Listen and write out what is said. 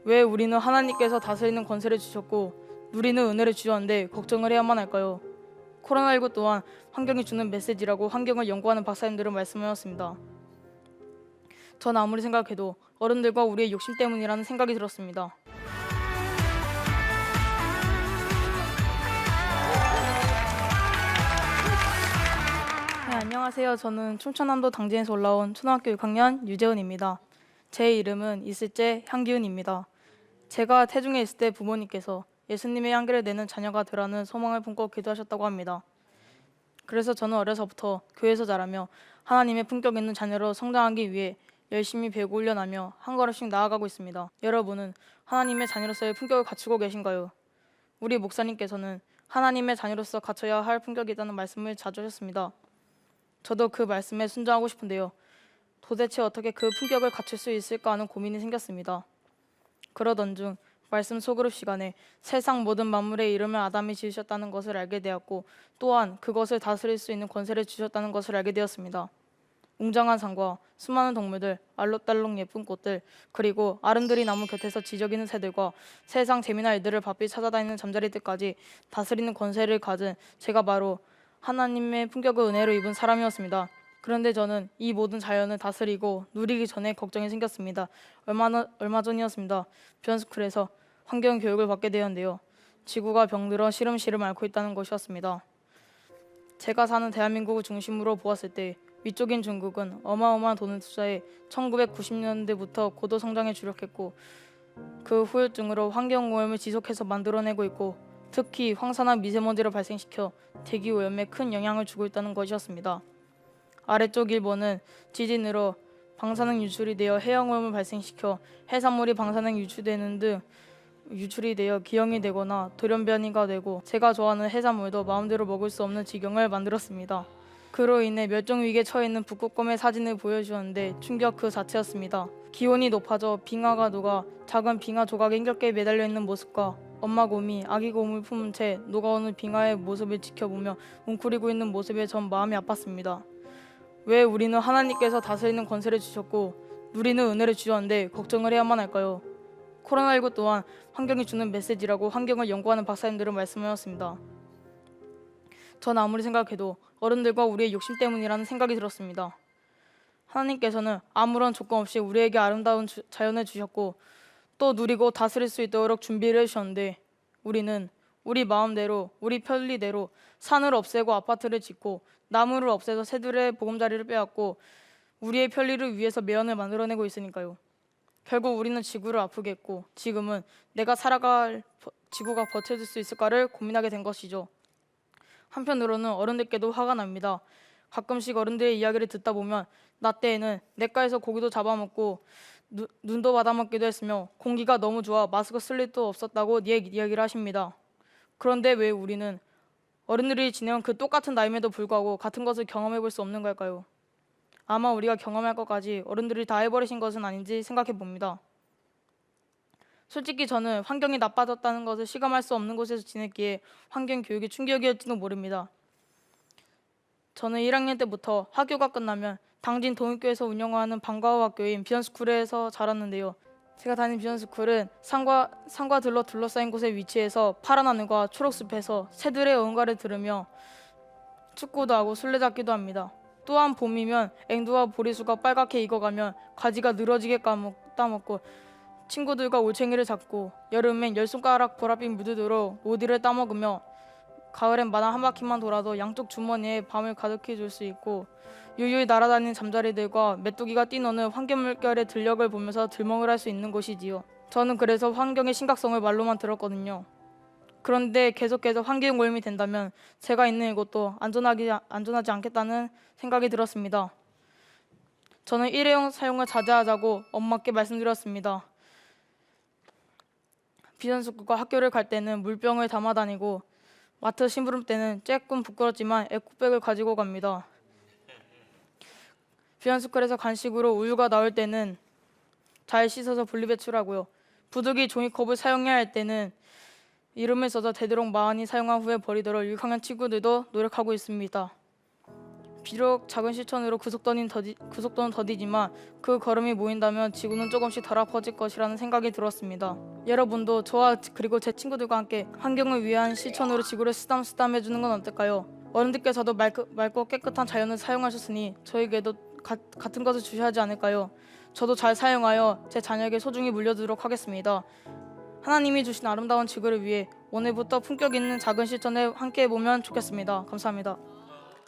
왜 우리는 하나님께서 다스리는 권세를 주셨고 누리는 은혜를 주셨는데 걱정을 해야만 할까요? 코로나19 또한 환경이 주는 메시지라고 환경을 연구하는 박사님들은 말씀하셨습니다. 전 아무리 생각해도 어른들과 우리의 욕심 때문이라는 생각이 들었습니다. 네, 안녕하세요. 저는 충청남도 당진에서 올라온 초등학교 6학년 유재훈입니다. 제 이름은 이슬재 향기훈입니다. 제가 태중에 있을 때 부모님께서 예수님의 향기를 내는 자녀가 되라는 소망을 품고 기도하셨다고 합니다. 그래서 저는 어려서부터 교회에서 자라며 하나님의 품격 있는 자녀로 성장하기 위해 열심히 배우고 훈련하며 한 걸음씩 나아가고 있습니다. 여러분은 하나님의 자녀로서의 품격을 갖추고 계신가요? 우리 목사님께서는 하나님의 자녀로서 갖춰야 할 품격이 있다는 말씀을 자주 하셨습니다. 저도 그 말씀에 순종하고 싶은데요. 도대체 어떻게 그 품격을 갖출 수 있을까 하는 고민이 생겼습니다. 그러던 중 말씀 소그룹 시간에 세상 모든 만물의 이름을 아담이 지으셨다는 것을 알게 되었고 또한 그것을 다스릴 수 있는 권세를 주셨다는 것을 알게 되었습니다. 웅장한 산과 수많은 동물들, 알록달록 예쁜 꽃들, 그리고 아름드리 나무 곁에서 지저귀는 새들과 세상 재미난 일들을 바삐 찾아다니는 잠자리들까지 다스리는 권세를 가진 제가 바로 하나님의 품격과 은혜로 입은 사람이었습니다. 그런데 저는 이 모든 자연을 다스리고 누리기 전에 걱정이 생겼습니다. 얼마 전이었습니다. 비욘스쿨에서 환경 교육을 받게 되었는데요. 지구가 병들어 시름시름 앓고 있다는 것이었습니다. 제가 사는 대한민국을 중심으로 보았을 때 위쪽인 중국은 어마어마한 돈을 투자해 1990년대부터 고도 성장에 주력했고 그 후유증으로 환경오염을 지속해서 만들어내고 있고 특히 황산화 미세먼지를 발생시켜 대기오염에 큰 영향을 주고 있다는 것이었습니다. 아래쪽 일본은 지진으로 방사능 유출이 되어 해양오염을 발생시켜 해산물이 방사능 유출이 되어 기형이 되거나 돌연변이가 되고 제가 좋아하는 해산물도 마음대로 먹을 수 없는 지경을 만들었습니다. 그로 인해 멸종위기에 처해 있는 북극곰의 사진을 보여주었는데 충격 그 자체였습니다. 기온이 높아져 빙하가 녹아 작은 빙하 조각에 힘겹게 매달려 있는 모습과 엄마 곰이 아기 곰을 품은 채 녹아오는 빙하의 모습을 지켜보며 웅크리고 있는 모습에 전 마음이 아팠습니다. 왜 우리는 하나님께서 다스리는 권세를 주셨고 누리는 은혜를 주셨는데 걱정을 해야만 할까요? 코로나19 또한 환경이 주는 메시지라고 환경을 연구하는 박사님들은 말씀하셨습니다. 전 아무리 생각해도 어른들과 우리의 욕심 때문이라는 생각이 들었습니다. 하나님께서는 아무런 조건 없이 우리에게 아름다운 자연을 주셨고 또 누리고 다스릴 수 있도록 준비를 해주셨는데 우리는 우리 마음대로 우리 편리대로 산을 없애고 아파트를 짓고 나무를 없애서 새들의 보금자리를 빼앗고 우리의 편리를 위해서 매연을 만들어내고 있으니까요. 결국 우리는 지구를 아프게 했고 지금은 내가 살아갈 지구가 버텨줄 수 있을까를 고민하게 된 것이죠. 한편으로는 어른들께도 화가 납니다. 가끔씩 어른들의 이야기를 듣다 보면 나 때에는 냇가에서 고기도 잡아먹고 눈도 받아먹기도 했으며 공기가 너무 좋아 마스크 쓸 일도 없었다고 이야기를 하십니다. 그런데 왜 우리는 어른들이 지내온 그 똑같은 나이임에도 불구하고 같은 것을 경험해 볼 수 없는 걸까요? 아마 우리가 경험할 것까지 어른들이 다 해버리신 것은 아닌지 생각해 봅니다. 솔직히 저는 환경이 나빠졌다는 것을 실감할 수 없는 곳에서 지냈기에 환경 교육이 충격이었지도 모릅니다. 저는 1학년 때부터 학교가 끝나면 당진 동육교에서 운영하는 방과후 학교인 비욘스쿨에서 자랐는데요. 제가 다니는 비욘스쿨은 산과 들로 둘러싸인 곳에 위치해서 파란 하늘과 초록숲에서 새들의 응가를 들으며 축구도 하고 술래잡기도 합니다. 또한 봄이면 앵두와 보리수가 빨갛게 익어가면 가지가 늘어지게 따먹고 친구들과 올챙이를 잡고 여름엔 10손가락 보랏빛 무드도록 오디를 따먹으며 가을엔 마당 한 바퀴만 돌아도 양쪽 주머니에 밤을 가득히 줄 수 있고 유유히 날아다니는 잠자리들과 메뚜기가 뛰노는 환경물결의 들녘을 보면서 들멍을 할 수 있는 곳이지요. 저는 그래서 환경의 심각성을 말로만 들었거든요. 그런데 계속해서 환경오염이 된다면 제가 있는 이곳도 안전하지 않겠다는 생각이 들었습니다. 저는 일회용 사용을 자제하자고 엄마께 말씀드렸습니다. 비전스쿨과 학교를 갈 때는 물병을 담아 다니고 마트 심부름 때는 조금 부끄럽지만 에코백을 가지고 갑니다. 비욘스쿨에서 간식으로 우유가 나올 때는 잘 씻어서 분리배출하고요. 부득이 종이컵을 사용해야 할 때는 이름을 써서 되도록 많이 사용한 후에 버리도록 6학년 친구들도 노력하고 있습니다. 비록 작은 실천으로 구속도는 더디지만 그 걸음이 모인다면 지구는 조금씩 덜 아파질 것이라는 생각이 들었습니다. 여러분도 저와 그리고 제 친구들과 함께 환경을 위한 실천으로 지구를 쓰담쓰담해주는 건 어떨까요? 어른들께서도 맑고 깨끗한 자연을 사용하셨으니 저에게도 같은 것을 주셔야 하지 않을까요? 저도 잘 사용하여 제 자녀에게 소중히 물려주도록 하겠습니다. 하나님이 주신 아름다운 지구를 위해 오늘부터 품격 있는 작은 실천에 함께 해보면 좋겠습니다. 감사합니다.